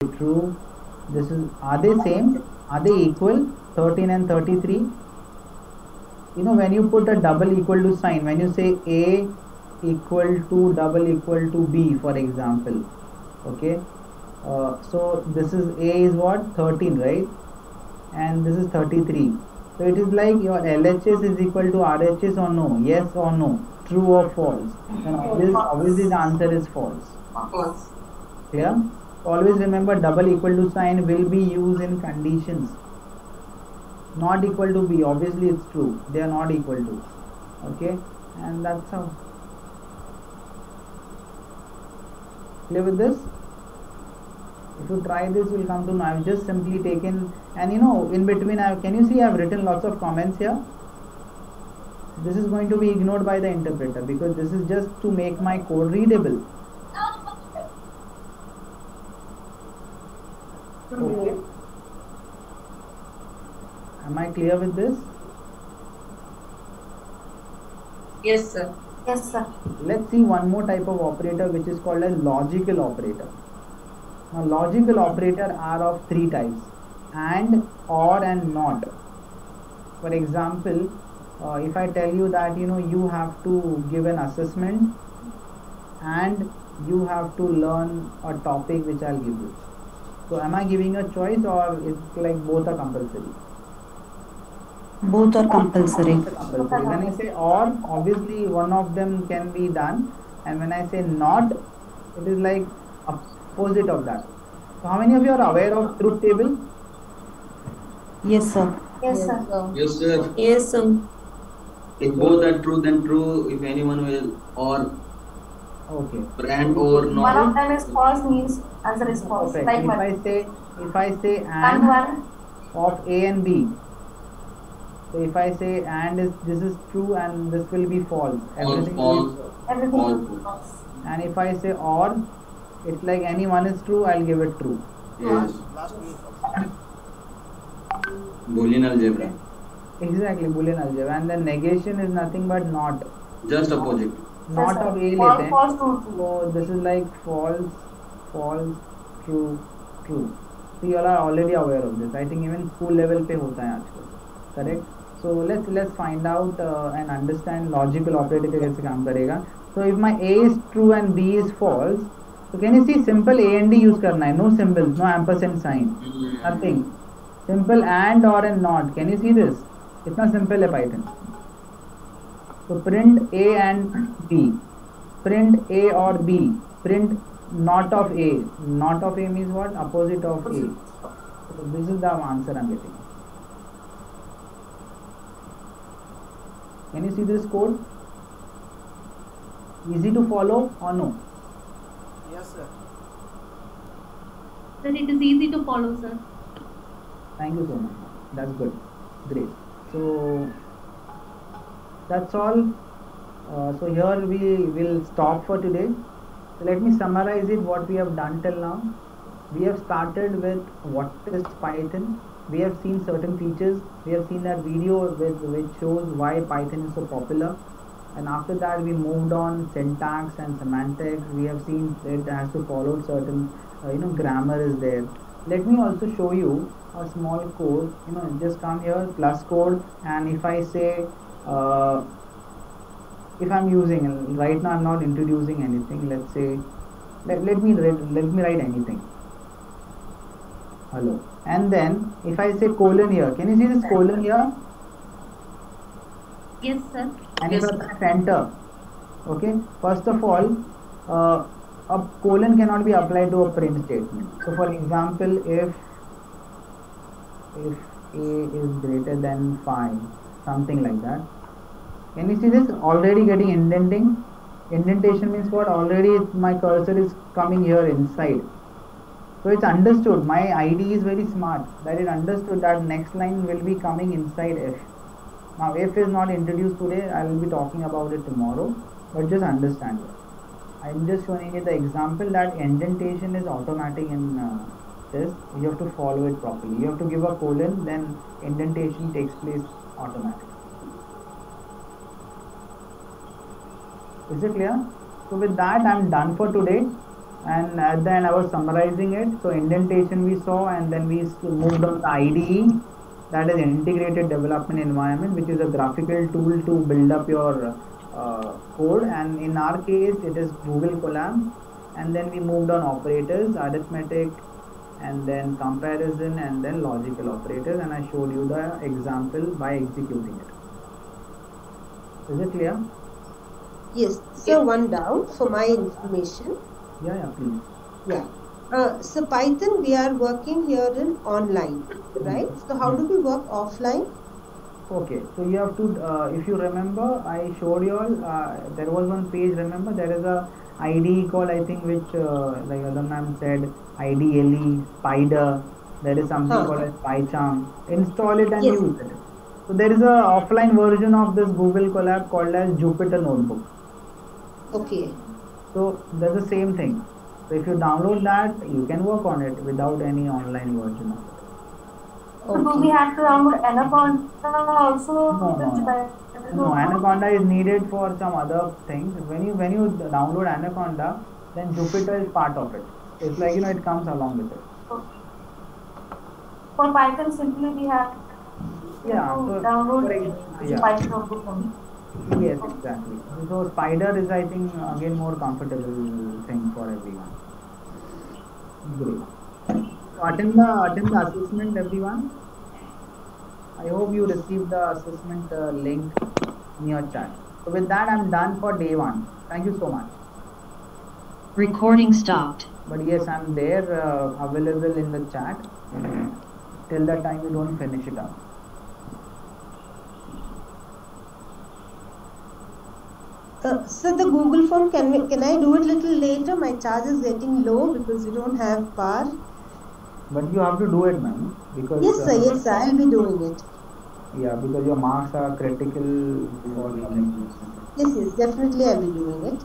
true. This is, are they same? Are they equal? 13 and 33. You know, when you put a double equal to sign, when you say A equal to double equal to B, for example, okay, so this is A is what? 13, right? And this is 33. So it is like your LHS is equal to RHS or no? Yes or no? True or false? And obviously the answer is false. False. Clear? Always remember, double equal to sign will be used in conditions. Not equal to B, obviously it's true. They are not equal to. Okay? And that's how. Clear with this? If you try this, you will come to know. I've just simply taken, and you know, in between, can you see I've written lots of comments here? This is going to be ignored by the interpreter because this is just to make my code readable. Okay. Am I clear with this? Yes, sir. Yes, sir. Let's see one more type of operator which is called as logical operator. Now, logical operator are of three types: and, or, and not. For example, if I tell you that you have to give an assessment and you have to learn a topic which I'll give you. So am I giving a choice or it's like both are compulsory? Both are compulsory. Compulsory. When I say or, obviously one of them can be done, and when I say not, it is like opposite of that. So how many of you are aware of truth table? Yes, sir. Yes, sir. Yes, sir. Yes, sir. If both are true, then true. If anyone will or Okay. brand or One not. of them is false means answer is false. Perfect. Like If I say and and one. of A and B, so if I say and this is true and this will be false. Everything will be False. Everything False. is false. And if I say or, it's like any one is true, I'll give it true. Yes. Boolean algebra. Exactly, Boolean algebra. And then negation is nothing but not. Just opposite. Not Yes, of sir. A False, लेते हैं. false, true, true. So this is like false, false, true, true. So you all are already aware of this. I think even school level पे होता है आजकल. Correct? So let's find out and understand logical operator कैसे काम करेगा. So if my A is true and B is false, so can you see simple A and D use करना है. No symbols, no ampersand sign, nothing. Simple and, or, and not. Can you see this? इतना simple है Python. So print A and B, print A or B, print not of A. Not of A means what? Opposite of A. So this is the answer I'm getting. Can you see this code? Easy to follow or no? Yes, sir. Sir, it is easy to follow, sir. Thank you so much. That's good. Great. So that's all. So here we will stop for today. So let me summarize it what we have done till now. We have started with what is Python. We have seen certain features. We have seen that video which shows why Python is so popular. And after that we moved on syntax and semantics. We have seen it has to follow certain grammar is there. Let me also show you a small code. Just come here, plus code, and if I say if I'm using, right now I'm not introducing anything. Let's say let me write anything. Hello. And then if I say colon here, can you see this colon here? Yes, sir. And Yes, if I press enter, okay, first of all, a colon cannot be applied to a print statement. So for example, if A is greater than 5, something like that. Can you see this already getting indenting? Indentation means what? Already my cursor is coming here inside. So it's understood. My IDE is very smart that it understood that next line will be coming inside if. Now if is not introduced today, I will be talking about it tomorrow, but just understand it. I'm just showing you the example that indentation is automatic in this. You have to follow it properly. You have to give a colon, then indentation takes place automatically. Is it clear? So with that, I'm done for today. and at the end I was summarizing it. So indentation we saw, and then we moved on to IDE, that is Integrated Development Environment, which is a graphical tool to build up your code, and in our case it is Google Colab. And then we moved on operators, arithmetic, and then comparison, and then logical operators, and I showed you the example by executing it. Is it clear? Yes. So one doubt for my information. Yeah, please. Yeah. So Python, we are working here in online, right? So how do we work offline? Okay, so you have to, if you remember, I showed you all, there was one page, remember, there is a IDE called, I think, which, like other ma'am said, IDLE, Spider, there is something called as PyCharm. Install it and Yes. use it. So there is a offline version of this Google Colab called as Jupyter Notebook. Okay. So there's the same thing. So if you download that, you can work on it without any online version of it. So do we have to download Anaconda also? No, Anaconda is needed for some other things. When you download Anaconda, then Jupyter is part of it. It's like, it comes along with it. For Python, simply we have Yeah, to so download Python notebook only. Yes, exactly. So Spider is, I think, again more comfortable thing for everyone. Great. So attend the assessment, everyone. I hope you received the assessment link in your chat. So with that, I'm done for day 1. Thank you so much. Recording stopped. But yes, I'm there, available in the chat till the time you don't finish it up. So the Google form, can I do it little later? My charge is getting low because we don't have power. But you have to do it, ma'am, because Yes, sir, I'll be doing it. Yeah, because your marks are critical for coming. Yes, definitely I'll be doing it.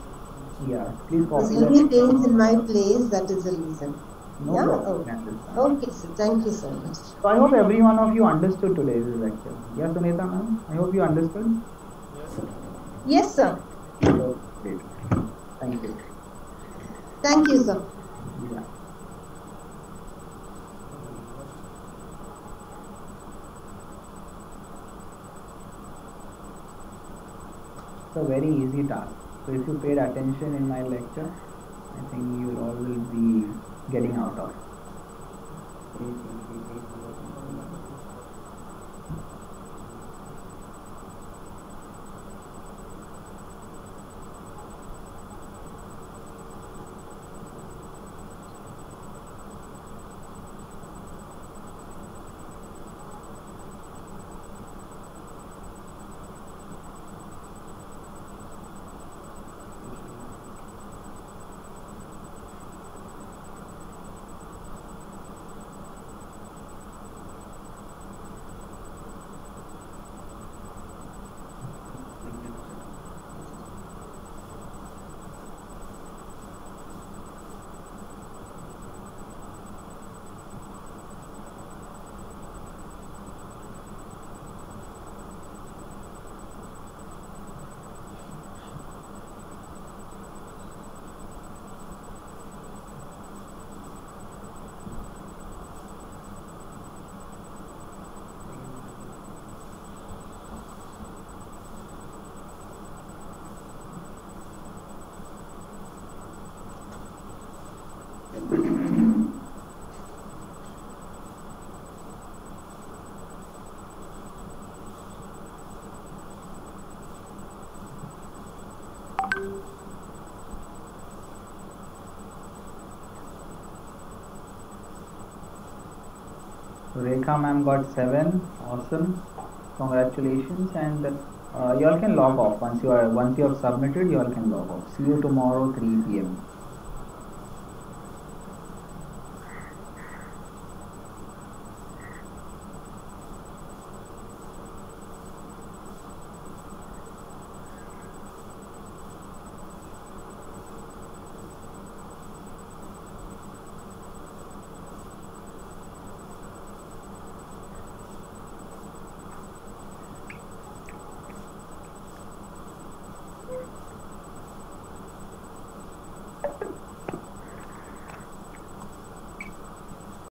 Yeah, please Because copy every that. day is in my place, that is the reason. No Yeah? problem. Okay, sir, thank you so much. So I hope every one of you understood today's lecture. Yeah, Sunita ma'am, I hope you understood. Yes, sir. So, great. Thank you. Thank you, sir. Yeah. It's a very easy task. So if you paid attention in my lecture, I think you all will be getting out of. So Rekha ma'am got 7. Awesome. Congratulations. And you all can log off once you have submitted. You all can log off. See you tomorrow 3 p.m.